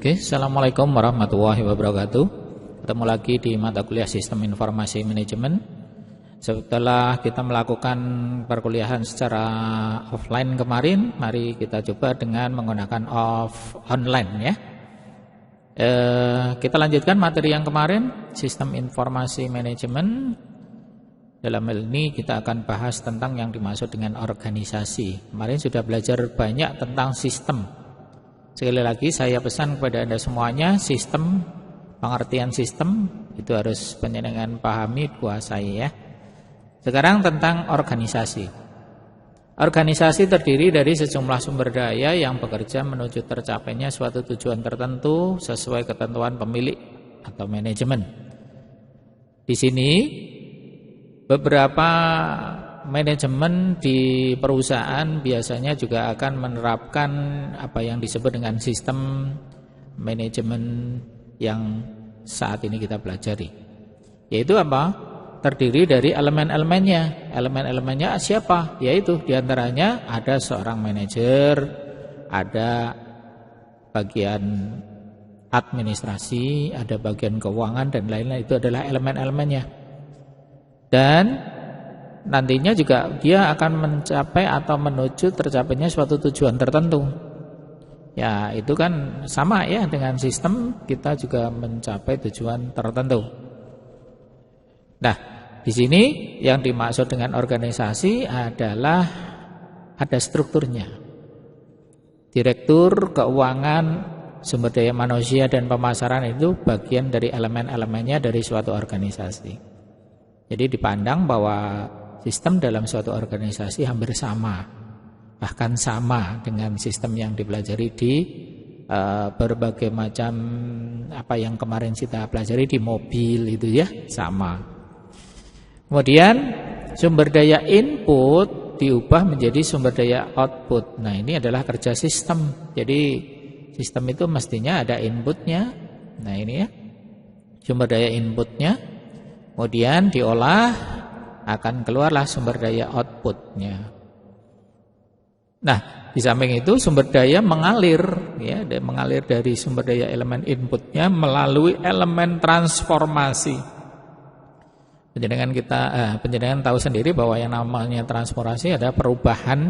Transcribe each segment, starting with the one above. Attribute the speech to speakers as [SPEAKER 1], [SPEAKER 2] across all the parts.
[SPEAKER 1] Oke, Assalamualaikum warahmatullahi wabarakatuh. Ketemu lagi di mata kuliah Sistem Informasi Manajemen. Setelah kita melakukan perkuliahan secara offline kemarin, mari kita coba dengan menggunakan online ya. Kita lanjutkan materi yang kemarin, Sistem Informasi Manajemen. Dalam hal ini kita akan bahas tentang yang dimaksud dengan organisasi. Kemarin sudah belajar banyak tentang sistem. Sekali lagi saya pesan kepada Anda semuanya, sistem, pengertian sistem itu harus panjenengan pahami, kuasai ya. Sekarang tentang organisasi. Organisasi terdiri dari sejumlah sumber daya yang bekerja menuju tercapainya suatu tujuan tertentu sesuai ketentuan pemilik atau manajemen. Di sini beberapa manajemen di perusahaan biasanya juga akan menerapkan apa yang disebut dengan sistem manajemen yang saat ini kita pelajari. Yaitu apa? Terdiri dari elemen-elemennya. Elemen-elemennya siapa? Yaitu diantaranya ada seorang manajer, ada bagian administrasi, ada bagian keuangan dan lain-lain. Itu adalah elemen-elemennya. Dan nantinya juga dia akan mencapai atau menuju tercapainya suatu tujuan tertentu. Ya, itu kan sama ya dengan sistem, kita juga mencapai tujuan tertentu. Nah, di sini yang dimaksud dengan organisasi adalah ada strukturnya. Direktur keuangan, sumber daya manusia dan pemasaran itu bagian dari elemen-elemennya dari suatu organisasi. Jadi dipandang bahwa sistem dalam suatu organisasi hampir sama, bahkan sama dengan sistem yang dipelajari di berbagai macam apa yang kemarin kita pelajari di mobil itu ya, sama. Kemudian sumber daya input diubah menjadi sumber daya output. Nah, ini adalah kerja sistem. Jadi sistem itu mestinya ada inputnya. Nah, ini ya, sumber daya inputnya. Kemudian diolah, akan keluarlah sumber daya outputnya. Nah, di samping itu sumber daya mengalir ya, mengalir dari sumber daya elemen inputnya melalui elemen transformasi. Penjenengan tahu sendiri bahwa yang namanya transformasi ada perubahan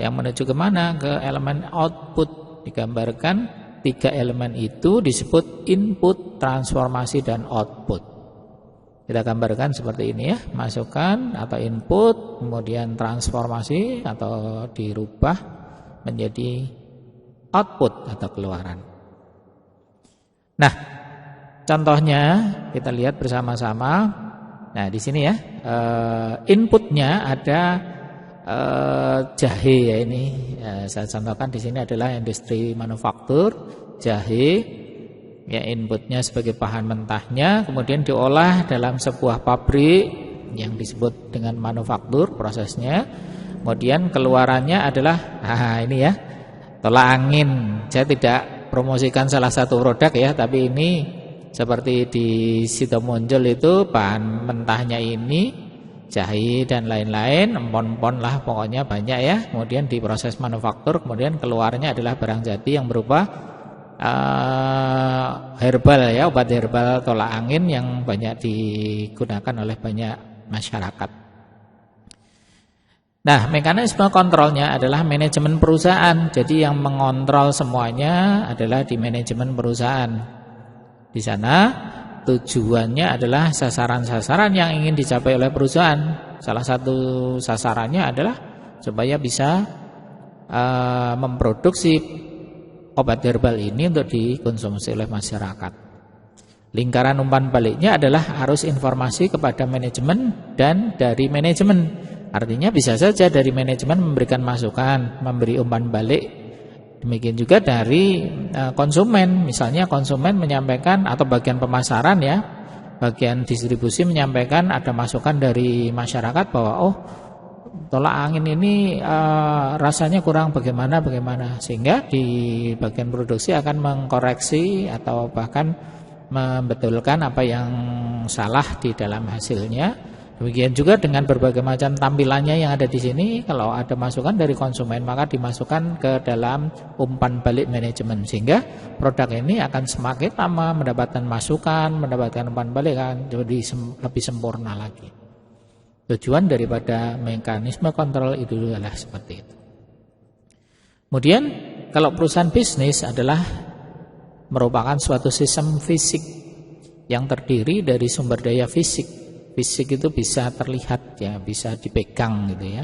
[SPEAKER 1] yang menuju kemana? Ke elemen output. Digambarkan 3 elemen itu disebut input, transformasi dan output. Kita gambarkan seperti ini ya, masukan atau input, kemudian transformasi atau dirubah menjadi output atau keluaran. Nah, contohnya kita lihat bersama-sama. Nah, di sini ya, inputnya ada jahe ya ini. Saya contohkan di sini adalah industri manufaktur, jahe. Ya, inputnya sebagai bahan mentahnya, kemudian diolah dalam sebuah pabrik yang disebut dengan manufaktur prosesnya. Kemudian keluarannya adalah ini ya, tolak angin. Saya tidak promosikan salah satu produk ya, tapi ini seperti di Sidomuncul itu bahan mentahnya ini jahe dan lain-lain, empon-empon lah pokoknya banyak ya. Kemudian diproses manufaktur, kemudian keluarnya adalah barang jadi yang berupa herbal ya, obat herbal tolak angin yang banyak digunakan oleh banyak masyarakat. Nah, mekanisme kontrolnya adalah manajemen perusahaan. Jadi yang mengontrol semuanya adalah di manajemen perusahaan. Di sana tujuannya adalah sasaran-sasaran yang ingin dicapai oleh perusahaan. Salah satu sasarannya adalah supaya bisa memproduksi obat herbal ini untuk dikonsumsi oleh masyarakat. Lingkaran umpan baliknya adalah arus informasi kepada manajemen dan dari manajemen. Artinya bisa saja dari manajemen memberikan masukan, memberi umpan balik. Demikian juga dari konsumen. Misalnya konsumen menyampaikan, atau bagian pemasaran ya, bagian distribusi menyampaikan ada masukan dari masyarakat bahwa tolak angin ini rasanya kurang bagaimana, sehingga di bagian produksi akan mengkoreksi atau bahkan membetulkan apa yang salah di dalam hasilnya, Demikian juga dengan berbagai macam tampilannya yang ada di sini. Kalau ada masukan dari konsumen, maka dimasukkan ke dalam umpan balik manajemen, sehingga produk ini akan semakin lama mendapatkan masukan, mendapatkan umpan balik akan jadi lebih sempurna lagi. Tujuan daripada mekanisme kontrol itu adalah seperti itu. Kemudian kalau perusahaan bisnis adalah merupakan suatu sistem fisik yang terdiri dari sumber daya fisik. Fisik itu bisa terlihat ya, bisa dipegang gitu ya.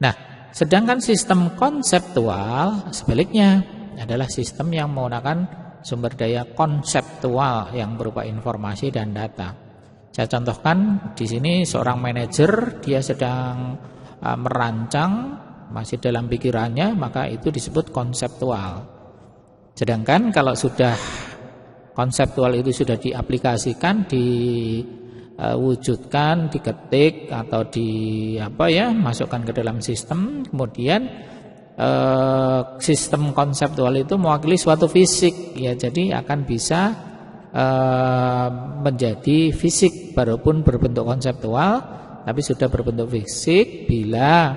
[SPEAKER 1] Nah, sedangkan sistem konseptual sebaliknya adalah sistem yang menggunakan sumber daya konseptual yang berupa informasi dan data. Saya contohkan di sini seorang manajer, dia sedang merancang, masih dalam pikirannya, maka itu disebut konseptual. Sedangkan kalau sudah konseptual itu sudah diaplikasikan, diwujudkan, diketik atau masukkan ke dalam sistem, kemudian sistem konseptual itu mewakili suatu fisik ya, jadi akan bisa menjadi fisik walaupun berbentuk konseptual, tapi sudah berbentuk fisik bila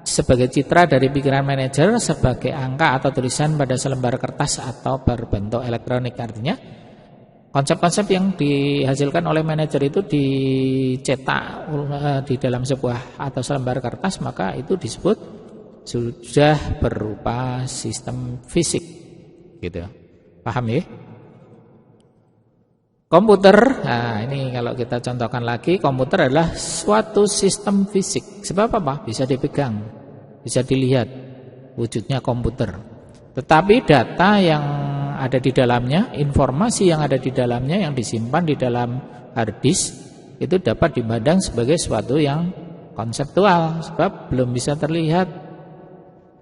[SPEAKER 1] sebagai citra dari pikiran manajer, sebagai angka atau tulisan pada selembar kertas atau berbentuk elektronik. Artinya konsep-konsep yang dihasilkan oleh manajer itu dicetak di dalam sebuah atau selembar kertas, maka itu disebut sudah berupa sistem fisik gitu. Paham ya? Komputer, nah ini kalau kita contohkan lagi, komputer adalah suatu sistem fisik. Sebab apa? Bisa dipegang, bisa dilihat wujudnya komputer. Tetapi data yang ada di dalamnya, informasi yang ada di dalamnya yang disimpan di dalam hard disk itu dapat dipandang sebagai suatu yang konseptual, sebab belum bisa terlihat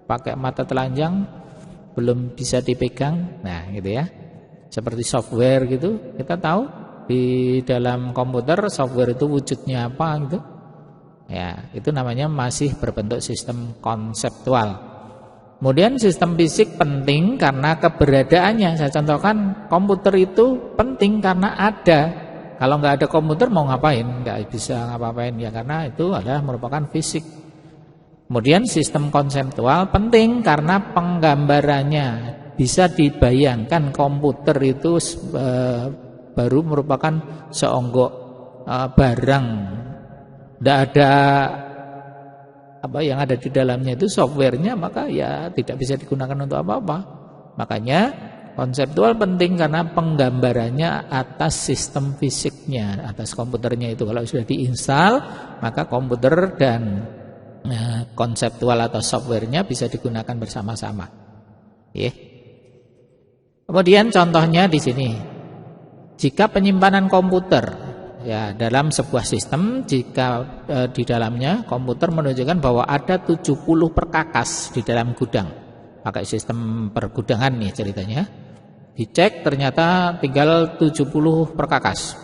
[SPEAKER 1] pakai mata telanjang, belum bisa dipegang. Nah, gitu ya. Seperti software gitu, kita tahu di dalam komputer software itu wujudnya apa gitu. Ya, itu namanya masih berbentuk sistem konseptual. Kemudian sistem fisik penting karena keberadaannya. Saya contohkan, komputer itu penting karena ada. Kalau nggak ada komputer mau ngapain? Nggak bisa ngapain ya, karena itu adalah merupakan fisik. Kemudian sistem konseptual penting karena penggambarannya. Bisa dibayangkan komputer itu baru merupakan seonggok barang. Tidak ada apa yang ada di dalamnya itu softwarenya, maka ya tidak bisa digunakan untuk apa-apa. Makanya konseptual penting karena penggambarannya atas sistem fisiknya, atas komputernya itu. Kalau sudah diinstal, maka komputer dan konseptual atau softwarenya bisa digunakan bersama-sama. Kemudian contohnya di sini, jika penyimpanan komputer ya dalam sebuah sistem, jika di dalamnya komputer menunjukkan bahwa ada 70 perkakas di dalam gudang, pakai sistem pergudangan nih ceritanya, dicek ternyata tinggal 70 perkakas.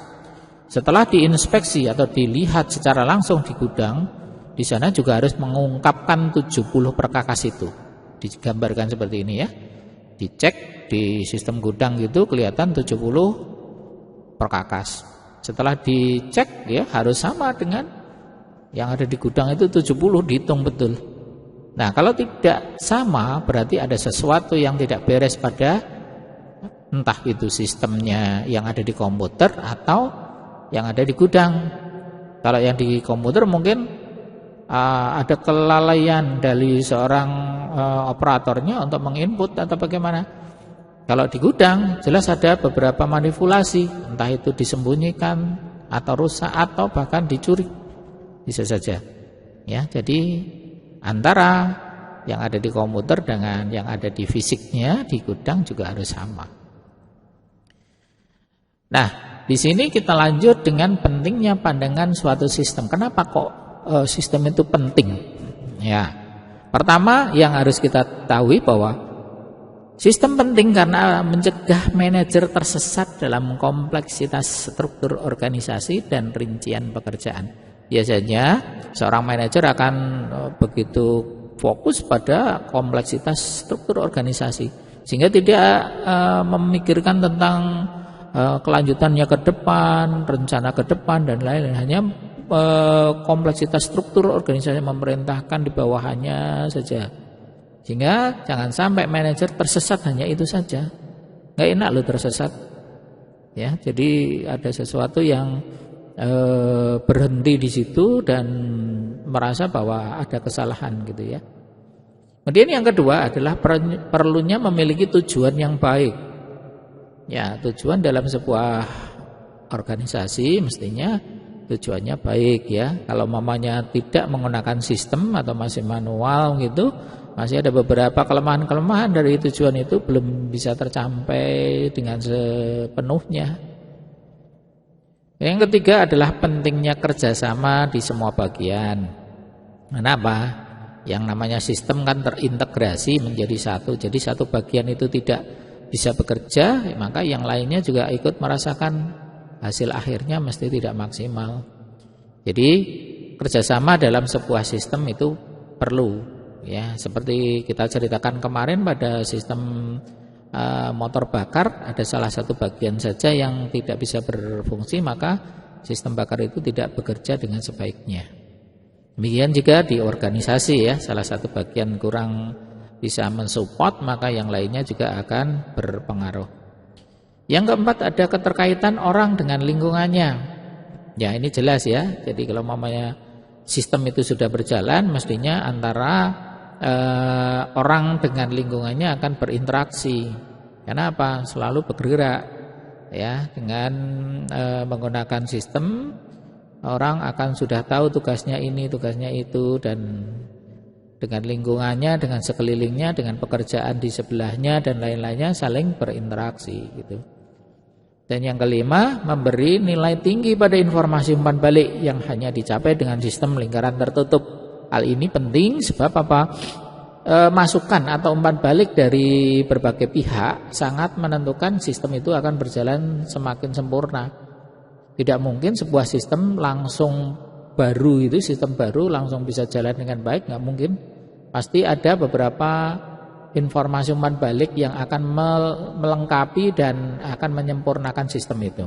[SPEAKER 1] Setelah diinspeksi atau dilihat secara langsung di gudang, di sana juga harus mengungkapkan 70 perkakas itu, digambarkan seperti ini ya. Dicek di sistem gudang gitu kelihatan 70 perkakas. Setelah dicek ya harus sama dengan yang ada di gudang itu 70, dihitung betul. Nah, kalau tidak sama berarti ada sesuatu yang tidak beres pada entah itu sistemnya yang ada di komputer atau yang ada di gudang. Kalau yang di komputer mungkin ada kelalaian dari seorang operatornya untuk menginput atau bagaimana. Kalau di gudang jelas ada beberapa manipulasi, entah itu disembunyikan atau rusak atau bahkan dicuri, bisa saja. Ya, jadi antara yang ada di komputer dengan yang ada di fisiknya di gudang juga harus sama. Nah, di sini kita lanjut dengan pentingnya pandangan suatu sistem. Kenapa kok sistem itu penting? Ya, pertama yang harus kita tahu bahwa sistem penting karena mencegah manajer tersesat dalam kompleksitas struktur organisasi dan rincian pekerjaan. Biasanya seorang manajer akan begitu fokus pada kompleksitas struktur organisasi sehingga tidak memikirkan tentang kelanjutannya ke depan, rencana ke depan dan lain-lain, hanya kompleksitas struktur organisasi memerintahkan di bawahannya saja. Sehingga jangan sampai manajer tersesat hanya itu saja. Nggak enak loh tersesat. Ya, jadi ada sesuatu yang berhenti di situ dan merasa bahwa ada kesalahan gitu ya. Kemudian yang kedua adalah perlunya memiliki tujuan yang baik. Ya, tujuan dalam sebuah organisasi mestinya tujuannya baik ya. Kalau mamanya tidak menggunakan sistem atau masih manual gitu, masih ada beberapa kelemahan-kelemahan dari tujuan itu belum bisa tercapai dengan sepenuhnya. Yang ketiga adalah pentingnya kerjasama di semua bagian. Kenapa? Yang namanya sistem kan terintegrasi menjadi satu. Jadi satu bagian itu tidak bisa bekerja, maka yang lainnya juga ikut merasakan hasil akhirnya mesti tidak maksimal. Jadi kerjasama dalam sebuah sistem itu perlu. Ya, seperti kita ceritakan kemarin pada sistem motor bakar, ada salah satu bagian saja yang tidak bisa berfungsi, maka sistem bakar itu tidak bekerja dengan sebaiknya. Demikian juga di organisasi ya, salah satu bagian kurang bisa mensupport, maka yang lainnya juga akan berpengaruh. Yang keempat ada keterkaitan orang dengan lingkungannya. Ya, ini jelas ya. Jadi kalau mamanya sistem itu sudah berjalan, mestinya antara orang dengan lingkungannya akan berinteraksi. Karena apa? Selalu bergerak ya, dengan menggunakan sistem orang akan sudah tahu tugasnya ini, tugasnya itu, dan dengan lingkungannya, dengan sekelilingnya, dengan pekerjaan di sebelahnya dan lain-lainnya saling berinteraksi gitu. Dan yang kelima, memberi nilai tinggi pada informasi umpan balik yang hanya dicapai dengan sistem lingkaran tertutup. Hal ini penting sebab apa? Masukan atau umpan balik dari berbagai pihak sangat menentukan sistem itu akan berjalan semakin sempurna. Tidak mungkin sebuah sistem langsung baru itu, sistem baru langsung bisa jalan dengan baik, nggak mungkin. Pasti ada beberapa informasi umpan balik yang akan melengkapi dan akan menyempurnakan sistem itu.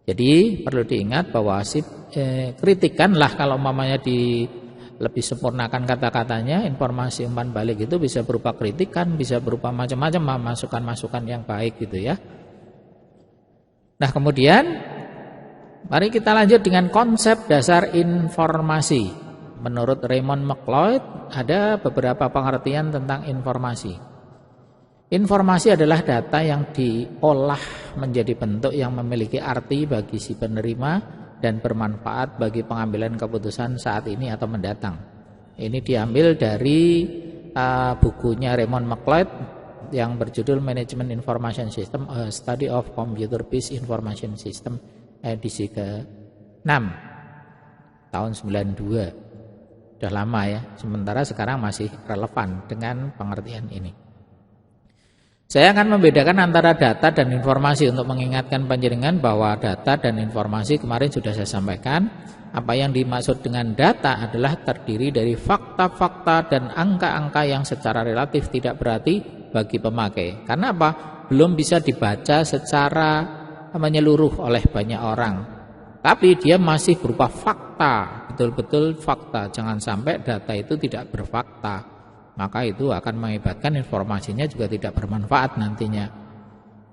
[SPEAKER 1] Jadi perlu diingat bahwa kritikanlah kalau mamanya lebih sempurnakan kata-katanya, informasi umpan balik itu bisa berupa kritikan, bisa berupa macam-macam masukan-masukan yang baik gitu ya. Nah kemudian mari kita lanjut dengan konsep dasar informasi. Menurut Raymond McLeod ada beberapa pengertian tentang informasi. Informasi adalah data yang diolah menjadi bentuk yang memiliki arti bagi si penerima dan bermanfaat bagi pengambilan keputusan saat ini atau mendatang. Ini diambil dari bukunya Raymond McLeod yang berjudul Management Information System, A Study of Computer-Based Information System, edisi ke-6 tahun 92. Sudah lama ya, sementara sekarang masih relevan dengan pengertian ini. Saya akan membedakan antara data dan informasi untuk mengingatkan panjenengan bahwa data dan informasi kemarin sudah saya sampaikan. Apa yang dimaksud dengan data adalah terdiri dari fakta-fakta dan angka-angka yang secara relatif tidak berarti bagi pemakai. Karena apa? Belum bisa dibaca secara menyeluruh oleh banyak orang. Tapi dia masih berupa fakta, betul-betul fakta. Jangan sampai data itu tidak berfakta. Maka itu akan mengakibatkan informasinya juga tidak bermanfaat nantinya.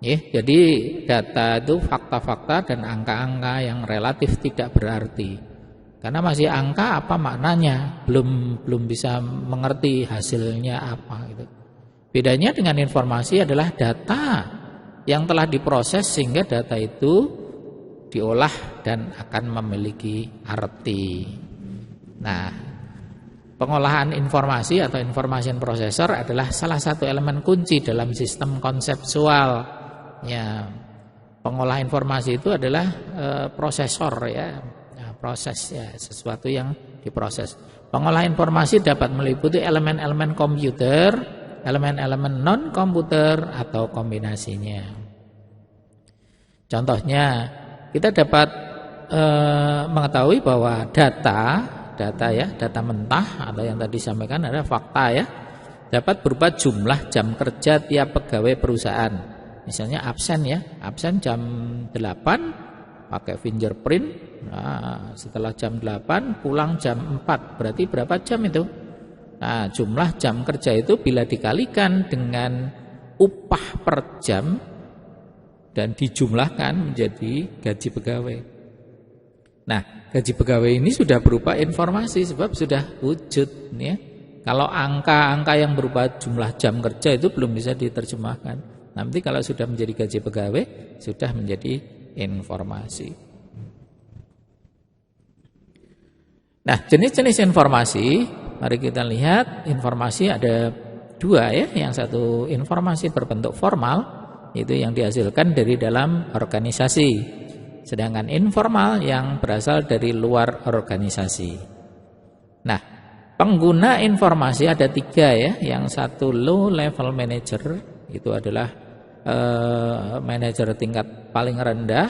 [SPEAKER 1] Jadi data itu fakta-fakta dan angka-angka yang relatif tidak berarti. Karena masih angka apa maknanya, belum bisa mengerti hasilnya apa gitu. Bedanya dengan informasi adalah data yang telah diproses sehingga data itu diolah dan akan memiliki arti. Nah, pengolahan informasi atau information processor adalah salah satu elemen kunci dalam sistem konseptual. Ya, pengolah informasi itu adalah prosesor ya, proses ya, sesuatu yang diproses. Pengolah informasi dapat meliputi elemen-elemen komputer, elemen-elemen non komputer atau kombinasinya. Contohnya, kita dapat mengetahui bahwa data mentah atau yang tadi disampaikan adalah fakta ya, dapat berupa jumlah jam kerja tiap pegawai perusahaan. Misalnya absen ya, absen jam 8 pakai fingerprint, Nah, setelah jam 8 pulang jam 4. Berarti berapa jam itu? Nah, jumlah jam kerja itu bila dikalikan dengan upah per jam dan dijumlahkan menjadi gaji pegawai. Nah, gaji pegawai ini sudah berupa informasi sebab sudah wujud, ya. Kalau angka-angka yang berupa jumlah jam kerja itu belum bisa diterjemahkan. Nanti kalau sudah menjadi gaji pegawai, sudah menjadi informasi. Nah, jenis-jenis informasi, mari kita lihat. Informasi ada dua, ya. Yang satu informasi berbentuk formal, itu yang dihasilkan dari dalam organisasi. Sedangkan informal yang berasal dari luar organisasi. Nah, pengguna informasi ada 3, ya. Yang satu low level manager, itu adalah manajer tingkat paling rendah.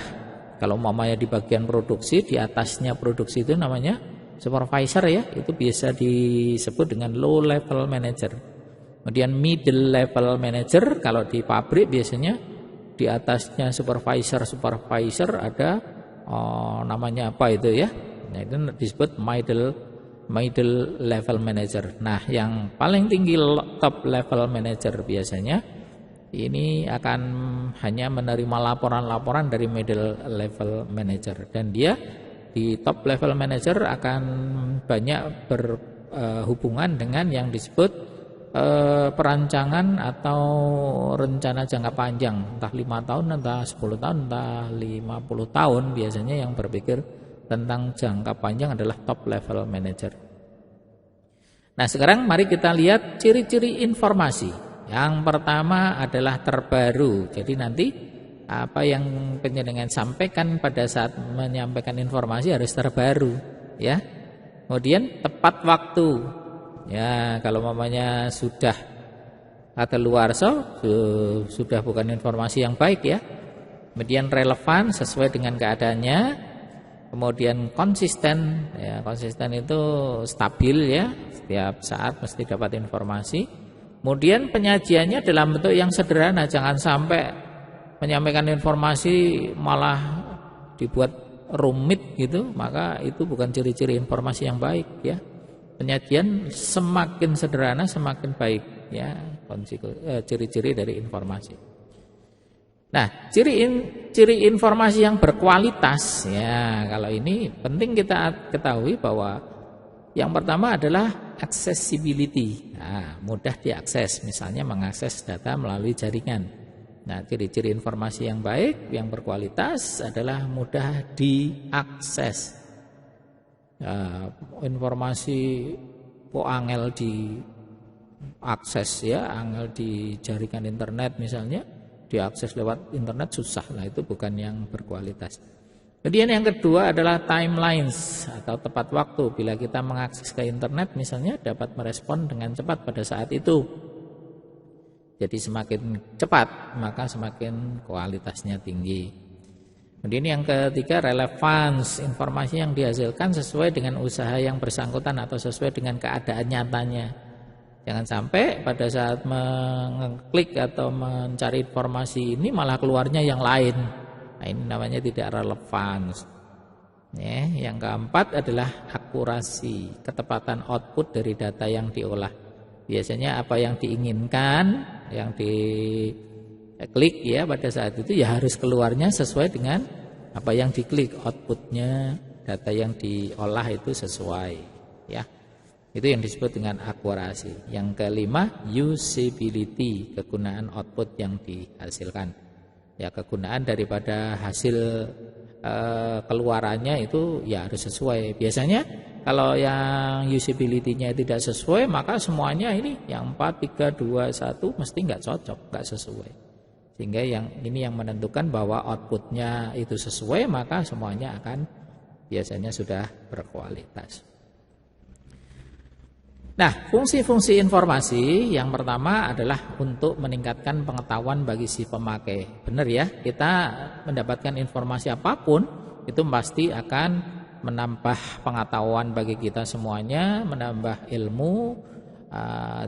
[SPEAKER 1] Kalau umpamanya di bagian produksi, di atasnya produksi itu namanya supervisor, ya. Itu biasa disebut dengan low level manager. Kemudian middle level manager, kalau di pabrik biasanya di atasnya supervisor ada namanya apa itu, ya. Nah, itu disebut middle level manager. Nah, yang paling tinggi top level manager biasanya ini akan hanya menerima laporan-laporan dari middle level manager, dan dia di top level manager akan banyak berhubungan dengan yang disebut perancangan atau rencana jangka panjang, entah 5 tahun, entah 10 tahun, entah 50 tahun. Biasanya yang berpikir tentang jangka panjang adalah top level manager. Nah, sekarang mari kita lihat ciri-ciri informasi. Yang pertama adalah terbaru. Jadi nanti apa yang penjenengan sampaikan pada saat menyampaikan informasi harus terbaru, ya. Kemudian tepat waktu. Ya, kalau mamanya sudah kadaluarsa, sudah bukan informasi yang baik, ya. Kemudian relevan sesuai dengan keadaannya. Kemudian konsisten, ya. Konsisten itu stabil, ya. Setiap saat mesti dapat informasi. Kemudian penyajiannya dalam bentuk yang sederhana, jangan sampai menyampaikan informasi malah dibuat rumit gitu, maka itu bukan ciri-ciri informasi yang baik, ya. Penyajian semakin sederhana semakin baik, ya, ciri-ciri dari informasi. Nah, ciri informasi yang berkualitas, ya, kalau ini penting kita ketahui bahwa yang pertama adalah accessibility. Nah, mudah diakses, misalnya mengakses data melalui jaringan. Nah, ciri-ciri informasi yang baik, yang berkualitas adalah mudah diakses. Informasi kok angel diakses, ya, angel di jaringan internet misalnya, diakses lewat internet susah. Nah, itu bukan yang berkualitas. Kemudian yang kedua adalah timelines atau tepat waktu. Bila kita mengakses ke internet misalnya dapat merespon dengan cepat pada saat itu. Jadi semakin cepat maka semakin kualitasnya tinggi. Kemudian yang ketiga relevance, informasi yang dihasilkan sesuai dengan usaha yang bersangkutan atau sesuai dengan keadaan nyatanya. Jangan sampai pada saat mengklik atau mencari informasi ini malah keluarnya yang lain. Nah, ini namanya tidak relevan. Ya, yang keempat adalah akurasi, ketepatan output dari data yang diolah. Biasanya apa yang diinginkan, yang diklik, ya, pada saat itu ya harus keluarnya sesuai dengan apa yang diklik, outputnya data yang diolah itu sesuai, ya. Itu yang disebut dengan akurasi. Yang kelima usability, kegunaan output yang dihasilkan. Ya, kegunaan daripada hasil keluarannya itu ya harus sesuai. Biasanya kalau yang usability-nya tidak sesuai, maka semuanya ini yang 4, 3, 2, 1 mesti nggak cocok, nggak sesuai. Sehingga yang ini yang menentukan bahwa outputnya itu sesuai, maka semuanya akan biasanya sudah berkualitas. Nah, fungsi-fungsi informasi yang pertama adalah untuk meningkatkan pengetahuan bagi si pemakai. Benar, ya, kita mendapatkan informasi apapun itu pasti akan menambah pengetahuan bagi kita semuanya, menambah ilmu.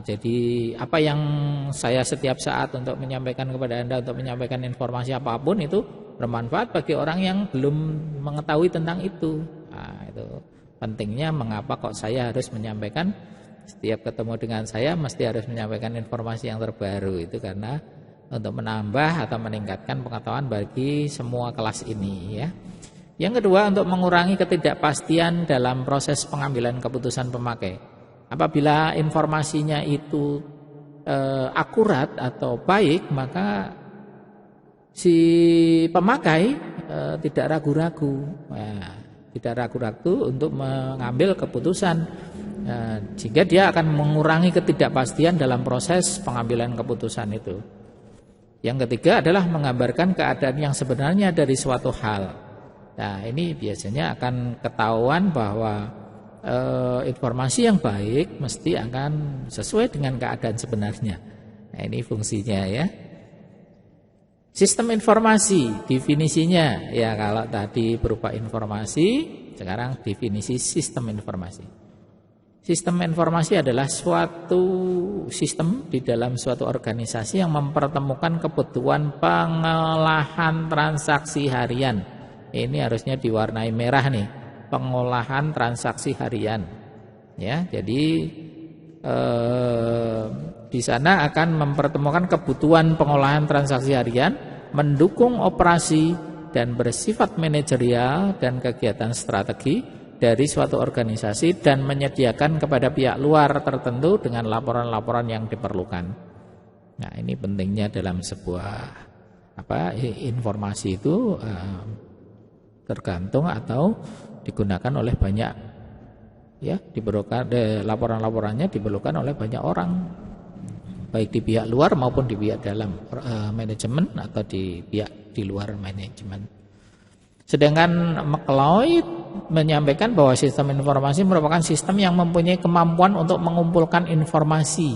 [SPEAKER 1] Jadi apa yang saya setiap saat untuk menyampaikan kepada Anda, untuk menyampaikan informasi apapun itu bermanfaat bagi orang yang belum mengetahui tentang itu. Nah, itu pentingnya mengapa kok saya harus menyampaikan, setiap ketemu dengan saya mesti harus menyampaikan informasi yang terbaru. Itu karena untuk menambah atau meningkatkan pengetahuan bagi semua kelas ini, ya. Yang kedua, untuk mengurangi ketidakpastian dalam proses pengambilan keputusan pemakai. Apabila informasinya itu akurat atau baik, maka si pemakai tidak ragu-ragu. Nah, tidak ragu-ragu untuk mengambil keputusan, sehingga dia akan mengurangi ketidakpastian dalam proses pengambilan keputusan itu. Yang ketiga adalah menggambarkan keadaan yang sebenarnya dari suatu hal. Nah, ini biasanya akan ketahuan bahwa informasi yang baik mesti akan sesuai dengan keadaan sebenarnya. Nah, ini fungsinya, ya. Sistem informasi, definisinya, ya kalau tadi berupa informasi, sekarang definisi sistem informasi. Sistem informasi adalah suatu sistem di dalam suatu organisasi yang mempertemukan kebutuhan pengolahan transaksi harian. Ini harusnya diwarnai merah nih, pengolahan transaksi harian. Ya, jadi di sana akan mempertemukan kebutuhan pengolahan transaksi harian, mendukung operasi dan bersifat manajerial dan kegiatan strategi dari suatu organisasi, dan menyediakan kepada pihak luar tertentu dengan laporan-laporan yang diperlukan. Nah, ini pentingnya dalam sebuah informasi itu tergantung atau digunakan oleh banyak, ya, diperlukan laporan-laporannya diperlukan oleh banyak orang, baik di pihak luar maupun di pihak dalam manajemen atau di pihak di luar manajemen. Sedangkan McLeod menyampaikan bahwa sistem informasi merupakan sistem yang mempunyai kemampuan untuk mengumpulkan informasi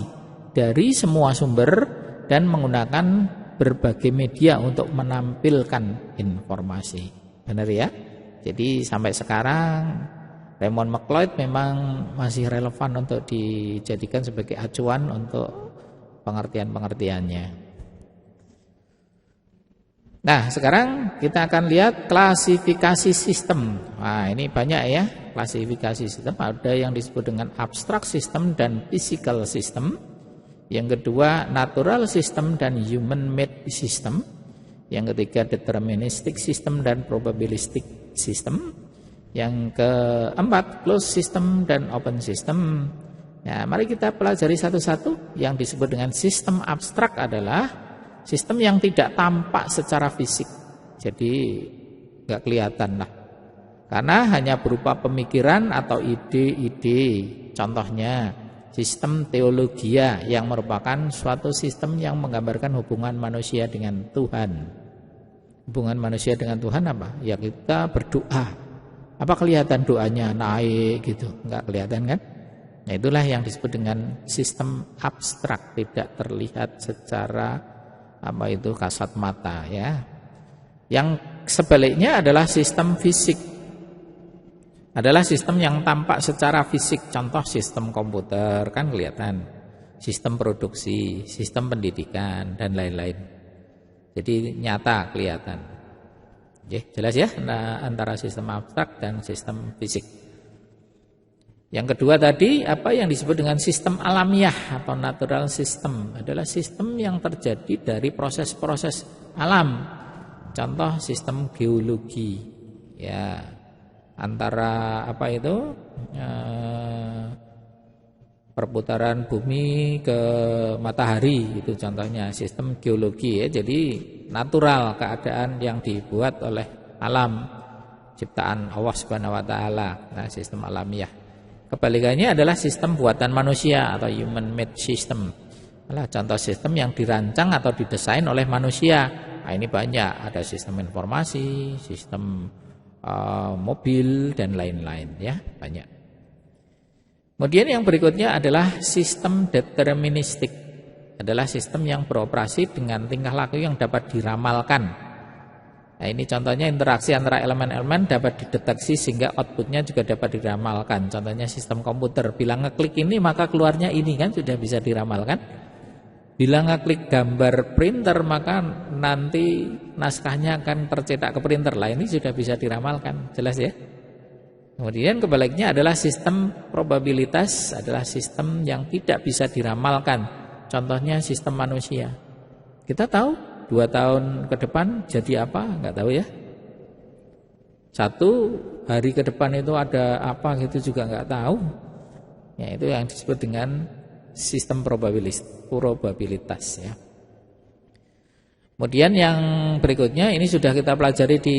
[SPEAKER 1] dari semua sumber dan menggunakan berbagai media untuk menampilkan informasi. Benar, ya? Jadi sampai sekarang Raymond McLeod memang masih relevan untuk dijadikan sebagai acuan untuk pengertian-pengertiannya. Nah, sekarang kita akan lihat klasifikasi sistem. Nah, ini banyak, ya, klasifikasi sistem. Ada yang disebut dengan abstrak system dan physical system. Yang kedua, natural system dan human made system. Yang ketiga, deterministic system dan probabilistic system. Yang keempat, closed system dan open system. Nah, mari kita pelajari satu-satu. Yang disebut dengan sistem abstrak adalah sistem yang tidak tampak secara fisik, jadi nggak kelihatan lah, karena hanya berupa pemikiran atau ide-ide. Contohnya sistem teologia yang merupakan suatu sistem yang menggambarkan hubungan manusia dengan Tuhan. Hubungan manusia dengan Tuhan apa? Ya, kita berdoa. Apa kelihatan doanya naik gitu? Nggak kelihatan, kan? Nah, itulah yang disebut dengan sistem abstrak, tidak terlihat secara kasat mata, ya. Yang sebaliknya adalah sistem fisik. Adalah sistem yang tampak secara fisik. Contoh sistem komputer, kan kelihatan. Sistem produksi, sistem pendidikan, dan lain-lain. Jadi nyata, kelihatan. Oke, jelas, ya, antara sistem abstrak dan sistem fisik. Yang kedua tadi, apa yang disebut dengan sistem alamiah atau natural system, adalah sistem yang terjadi dari proses-proses alam. Contoh sistem geologi, ya, antara perputaran bumi ke matahari, itu contohnya sistem geologi, ya. Jadi natural, keadaan yang dibuat oleh alam, ciptaan Allah Subhanahu wa taala. Nah, sistem alamiah. Kebalikannya adalah sistem buatan manusia atau human made system. Adalah contoh sistem yang dirancang atau didesain oleh manusia. Nah, ini banyak, ada sistem informasi, sistem mobil, dan lain-lain, ya, banyak. Kemudian yang berikutnya adalah sistem deterministik. Adalah sistem yang beroperasi dengan tingkah laku yang dapat diramalkan. Nah, ini contohnya interaksi antara elemen-elemen dapat dideteksi sehingga outputnya juga dapat diramalkan. Contohnya sistem komputer, bila ngeklik ini maka keluarnya ini, kan sudah bisa diramalkan. Bila ngeklik gambar printer maka nanti naskahnya akan tercetak ke printer. Lah ini sudah bisa diramalkan, jelas ya. Kemudian kebaliknya adalah sistem probabilitas, adalah sistem yang tidak bisa diramalkan. Contohnya sistem manusia. Kita tahu 2 tahun ke depan jadi apa? Enggak tahu ya. 1 hari ke depan itu ada apa gitu juga enggak tahu. Ya, itu yang disebut dengan sistem probabilitas ya. Kemudian yang berikutnya ini sudah kita pelajari di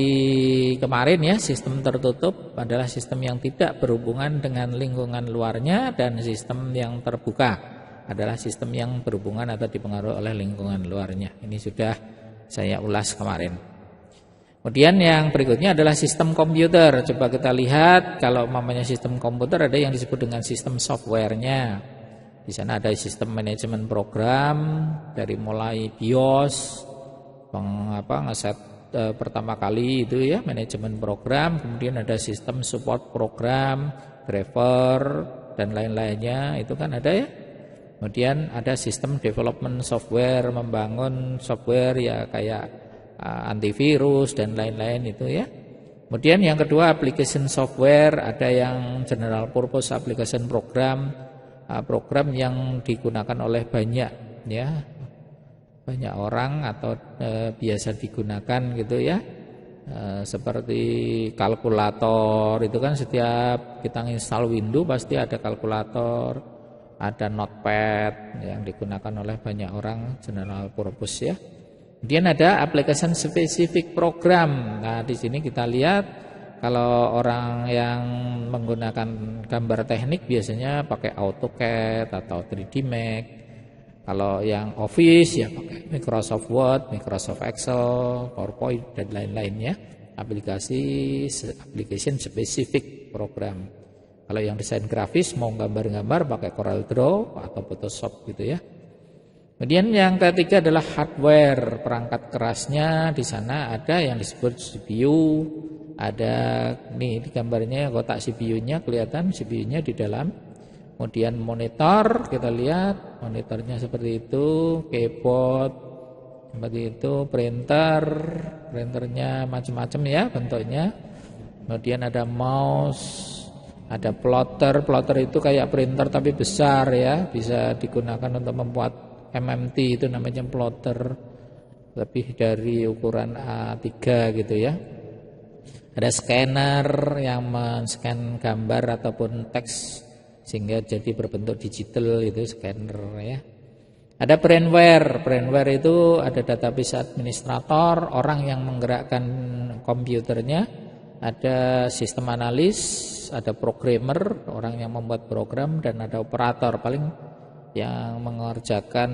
[SPEAKER 1] kemarin ya, sistem tertutup adalah sistem yang tidak berhubungan dengan lingkungan luarnya, dan sistem yang terbuka adalah sistem yang berhubungan atau dipengaruhi oleh lingkungan luarnya. Ini sudah saya ulas kemarin. Kemudian yang berikutnya adalah sistem komputer. Coba kita lihat, kalau umpamanya sistem komputer ada yang disebut dengan sistem softwarenya. Di sana ada sistem manajemen program dari mulai BIOS, ngeset pertama kali itu ya, manajemen program, kemudian ada sistem support program, driver dan lain-lainnya, itu kan ada ya. Kemudian ada sistem development software, membangun software ya kayak antivirus dan lain-lain itu ya. Kemudian yang kedua application software, ada yang general purpose application program, program yang digunakan oleh banyak orang atau biasa digunakan gitu ya, seperti kalkulator itu kan setiap kita install Windows pasti ada kalkulator, ada notepad yang digunakan oleh banyak orang, general purpose ya. Kemudian ada application specific program. Nah di sini kita lihat kalau orang yang menggunakan gambar teknik biasanya pakai AutoCAD atau 3D Max. Kalau yang Office ya pakai Microsoft Word, Microsoft Excel, PowerPoint dan lain-lainnya. Application specific program. Kalau yang desain grafis mau gambar-gambar pakai CorelDRAW atau Photoshop gitu ya. Kemudian yang ketiga adalah hardware, perangkat kerasnya. Di sana ada yang disebut CPU, ada nih di gambarnya kotak CPU-nya kelihatan, CPU-nya di dalam. Kemudian monitor, kita lihat monitornya seperti itu, keyboard seperti itu, printernya macam-macam ya bentuknya. Kemudian ada mouse, ada plotter itu kayak printer tapi besar ya, bisa digunakan untuk membuat MMT, itu namanya plotter, lebih dari ukuran A3 gitu ya. Ada scanner yang men-scan gambar ataupun teks sehingga jadi berbentuk digital, itu scanner ya. Ada brainware itu ada database administrator, orang yang menggerakkan komputernya, ada sistem analis, ada programmer, orang yang membuat program, dan ada operator paling yang mengerjakan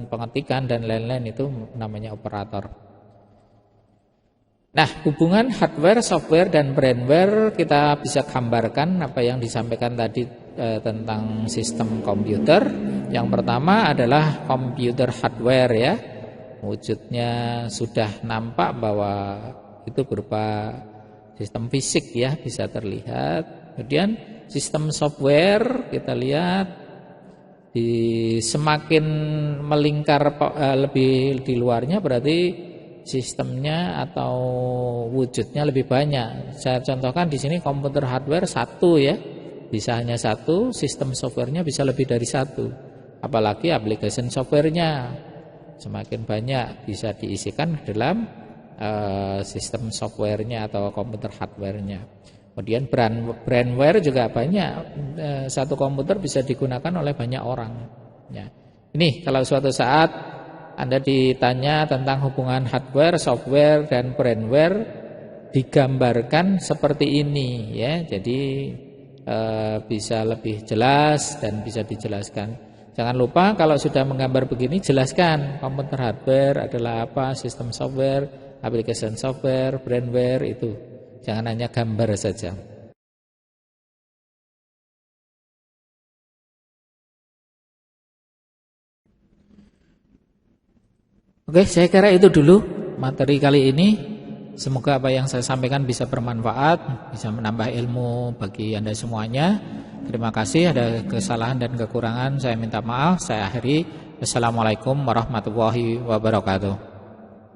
[SPEAKER 1] pengetikan dan lain-lain, itu namanya operator. Nah, hubungan hardware, software, dan brainware kita bisa gambarkan apa yang disampaikan tadi tentang sistem komputer. Yang pertama adalah komputer hardware ya. Wujudnya sudah nampak bahwa itu berupa sistem fisik ya, bisa terlihat. Kemudian sistem software kita lihat semakin melingkar lebih di luarnya, berarti sistemnya atau wujudnya lebih banyak. Saya contohkan di sini komputer hardware 1 ya, bisa hanya 1, sistem softwarenya bisa lebih dari 1. Apalagi application softwarenya semakin banyak bisa diisikan ke dalam sistem softwarenya atau komputer hardwarenya. Kemudian brainware juga banyak. Satu komputer bisa digunakan oleh banyak orang. Ya. Ini kalau suatu saat Anda ditanya tentang hubungan hardware, software, dan brainware, digambarkan seperti ini ya. Jadi bisa lebih jelas dan bisa dijelaskan. Jangan lupa kalau sudah menggambar begini, jelaskan komputer hardware adalah apa, sistem software, application software, brainware itu. Jangan hanya gambar saja. Oke, saya kira itu dulu materi kali ini. Semoga apa yang saya sampaikan bisa bermanfaat, bisa menambah ilmu bagi Anda semuanya. Terima kasih, ada kesalahan dan kekurangan saya minta maaf. Saya akhiri. Assalamualaikum warahmatullahi wabarakatuh.